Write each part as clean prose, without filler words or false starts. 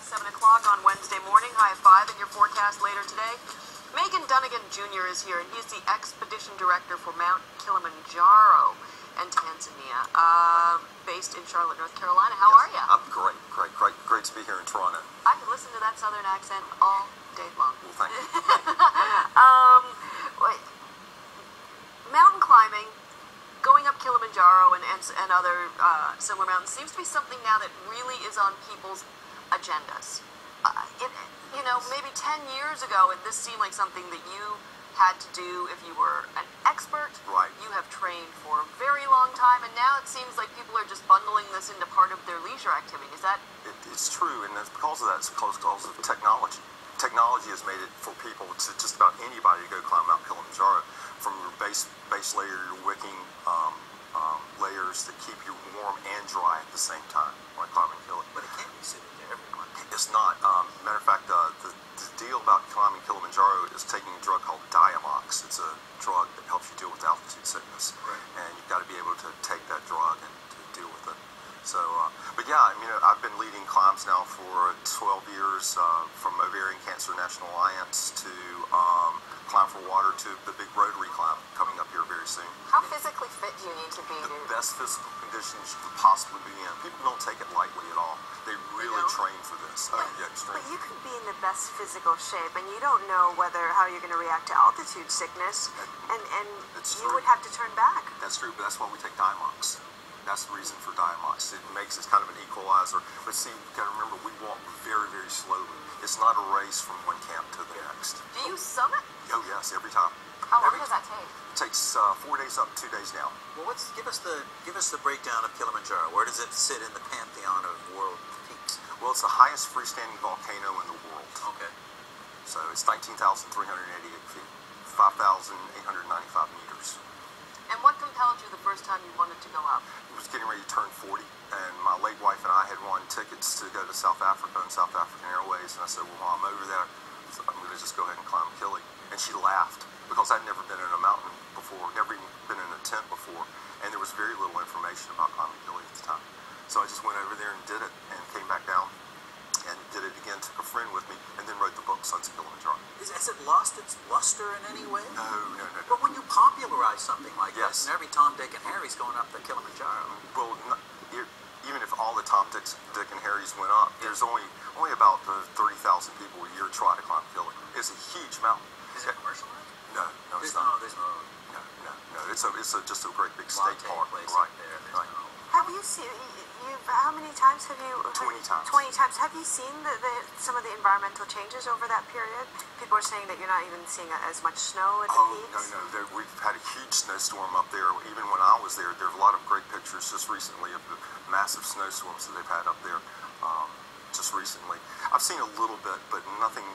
past 7 o'clock on Wednesday morning. High five in your forecast later today. Macon Dunnagan Jr. is here, and he's the expedition director for Mount Kilimanjaro and Tanzania, based in Charlotte, North Carolina. How are you? I'm great to be here in Toronto. I could listen to that southern accent all day long. Well, thank you. Mountain climbing, going up Kilimanjaro and other similar mountains seems to be something now that really is on people's agendas. Maybe 10 years ago, this seemed like something that you had to do if you were an expert. Right. You have trained for a very long time, and now it seems like people are just bundling this into part of their leisure activity. Is that? It's true, and it's because of that. It's because of technology. Technology has made it for people, to just about anybody, to go climb Mount Kilimanjaro. From your base layer, your wicking layers that keep you warm and dry at the same time, like climbing Kilimanjaro. But it can't be sitting there every month. It's not. Matter of fact, the deal about climbing Kilimanjaro is taking a drug called Diamox. It's a drug that helps you deal with altitude sickness, right. And you've got to be able to take that drug and to deal with it. So, but yeah, I've been leading climbs now for 12 years, from Ovarian Cancer National Alliance to Climb for Water to the big Rotary climb coming up here very soon. How physically fit do you need to be? The best physical conditions you can possibly be in. People don't take it lightly at all. They really train for this. But you could be in the best physical shape, and you don't know how you're going to react to altitude sickness, and you would have to turn back. That's true, but that's why we take Diamox. That's the reason for Diamox. It makes it kind of an equalizer. But see, you've got to remember, we walk very, very slowly. It's not a race from one camp to the next. Do you summit? Oh yes, every time. How long does that take? It takes 4 days up, 2 days down. Well, give us the breakdown of Kilimanjaro. Where does it sit in the pantheon of world peaks? Well, it's the highest freestanding volcano in the world. Okay. So it's 19,388 feet, 5,895 meters. And what compelled you the first time you wanted to go up? I was getting ready to turn 40, and my late wife and I had won tickets to go to South Africa on South African Airways, and I said, well, while I'm over there, I'm going to just go ahead and climb Kili. And she laughed, because I'd never been in a mountain before, never even been in a tent before, and there was very little information about climbing Kili at the time. So I just went over there and did it, and came back down, and did it again, took a friend with me, and then wrote the book, Sons of Kilimanjaro. Has it lost its luster in any way? No. But when you popularize something like Yes. this, and every Tom, Dick, and Harry's going up the Kilimanjaro. Well, even if all the Tom, Dick, and Harrys went up, there's only about 30,000 people a year try to climb Kili. It's a huge mountain. Is it commercialized? No, it's No. not. No. It's just a great big state park. Place Right. up there. Right. Have you seen? How many times have you? 20 times. 20 times. Have you seen some of the environmental changes over that period? People are saying that you're not even seeing as much snow at the peaks. No. We've had a huge snowstorm up there. Even when I was there, there's a lot of great pictures just recently of the massive snowstorms that they've had up there just recently. I've seen a little bit, but nothing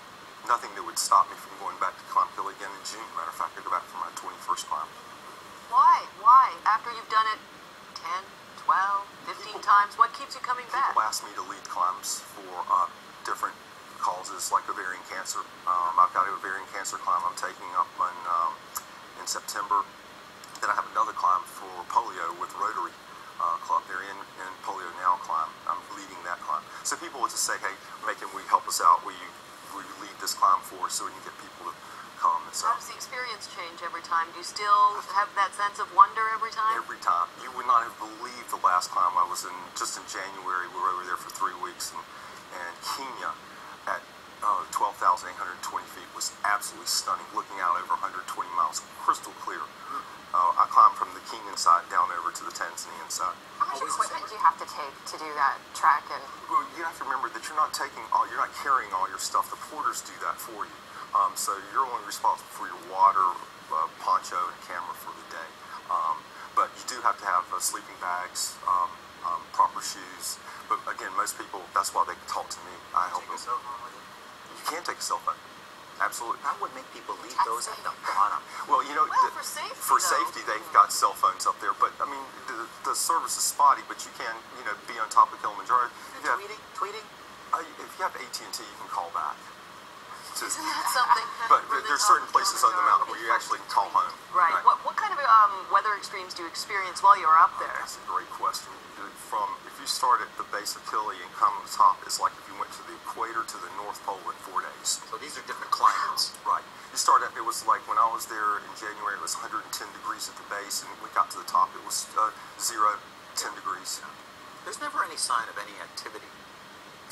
that would stop me from going back to climb Kili again in June. Matter of fact, I go back for my 21st climb. Why? After you've done it 10, 12, 15 times, what keeps you coming back? People ask me to lead climbs for different causes, like ovarian cancer. I've got an ovarian cancer climb I'm taking up in September. Then I have another climb for polio with Rotary Club. They're in Polio Now climb. I'm leading that climb. So people will just say, hey, Macon, will you help us out? Will you lead this climb for us so we can get people to come? And so, how does the experience change every time? Do you still have that sense of wonder every time? every time. You would not have believed the last climb I was in, just in January. We were over there for 3 weeks, and Kenya at 12,820 feet was absolutely stunning, looking out over 120 miles, crystal clear. I climbed from the Kenyan side down over to the Tanzanian side. How much equipment do you have to take to do that trek? And well, you have to remember that you're not carrying all your stuff. The porters do that for you. So you're only responsible for your water, poncho, and camera for the day. But you do have to have sleeping bags, proper shoes. But again, most people, that's why they talk to me. I help them. You can take a cell phone. Absolutely. That would make people leave those at the bottom. Well, for safety, they've got cell phones up there. But I mean, the service is spotty. But you can, be on top of Kilimanjaro. Tweeting. If you have AT&T, you can call back. Isn't that something? But there's certain places on the mountain where you actually can call home. Right. What kind of weather extremes do you experience while you're up there? That's a great question. If you start at the base of Kili and come to the top, it's like if you went to the equator to the North Pole in 4 days. So these are different climates. Right. You start at, it was like when I was there in January, it was 110 degrees at the base, and we got to the top, it was 10 degrees. There's never any sign of any activity,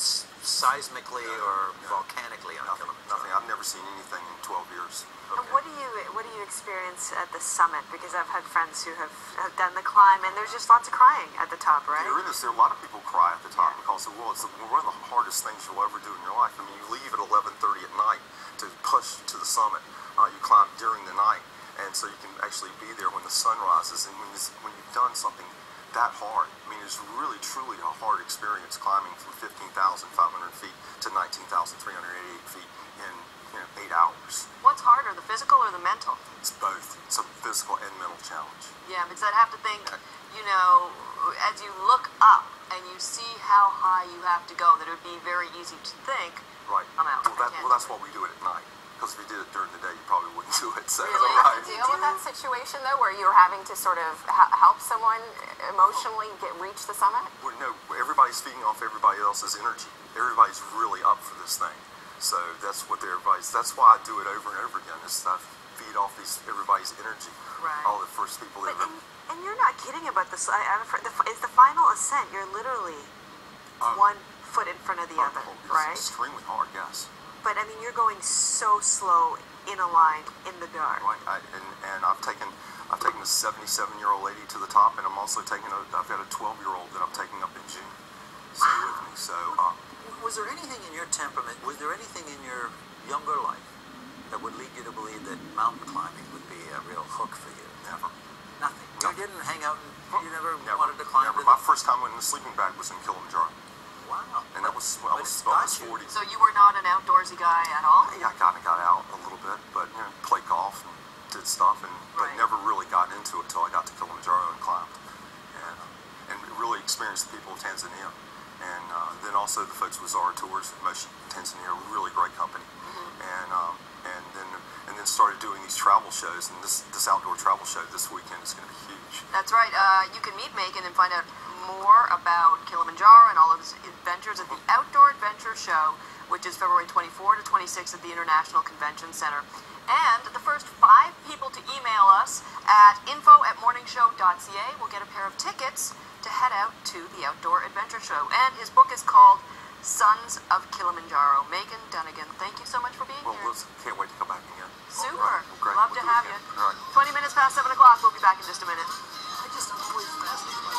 seismically or volcanically on Kilimanjaro. Nothing. I've never seen anything in 12 years. And what do you experience at the summit? Because I've had friends who have done the climb, and there's just lots of crying at the top, right? There is. There are a lot of people cry at the top because it's one of the hardest things you'll ever do in your life. I mean, you leave at 11:30 at night to push to the summit. You climb during the night, and so you can actually be there when the sun rises. And when you've done something that hard, I mean, it's really, truly a hard experience climbing from 15,500 feet to 19,388 feet in 8 hours. What's harder, the physical or the mental? It's both. It's a physical and mental challenge. Yeah, because I'd have to think, as you look up and you see how high you have to go, that it would be very easy to think, right. I'm out. Well, that's why we do it at night. Because if you did it during the day, you probably wouldn't do it. So, really? right. Deal with that situation though, where you're having to sort of help someone emotionally reach the summit? Well, no, everybody's feeding off everybody else's energy. Everybody's really up for this thing. So that's what that's why I do it over and over again. Is I feed off everybody's energy. Right. All the first people that And you're not kidding about this. It's the final ascent. You're literally 1 foot in front of the other, right? It's extremely hard, yes. But I mean, you're going so slow in a line in the dark. Right. And I've taken a 77-year-old lady to the top, and I've got a 12-year-old that I'm taking up in June. So with me. So. Was there anything in your temperament? Was there anything in your younger life that would lead you to believe that mountain climbing would be a real hook for you? Never. Nothing. You didn't hang out and you never Never wanted to climb? Never. My first time in the sleeping bag was in Kilimanjaro. Wow. And that was when I was about 40. So you were not an outdoorsy guy at all? Yeah, I kind of got out a little bit, but played golf and did stuff, but never really got into it until I got to Kilimanjaro and climbed, and really experienced the people of Tanzania, and then also the folks with Zara Tours in Motion Tanzania, really great company, and then started doing these travel shows, and this outdoor travel show this weekend is going to be huge. That's right. You can meet Macon and find out more about Kilimanjaro and all of his adventures at the Outdoor Adventure Show, which is February 24 to 26 at the International Convention Center. And the first 5 people to email us at info@morningshow.ca will get a pair of tickets to head out to the Outdoor Adventure Show. And his book is called Sons of Kilimanjaro. Macon Dunnagan, thank you so much for being here. Well, can't wait to come back again. Super. Well, great. Love We'll to do it have again. you. All right. 20 minutes past 7 o'clock. We'll be back in just a minute. I just always fascinated by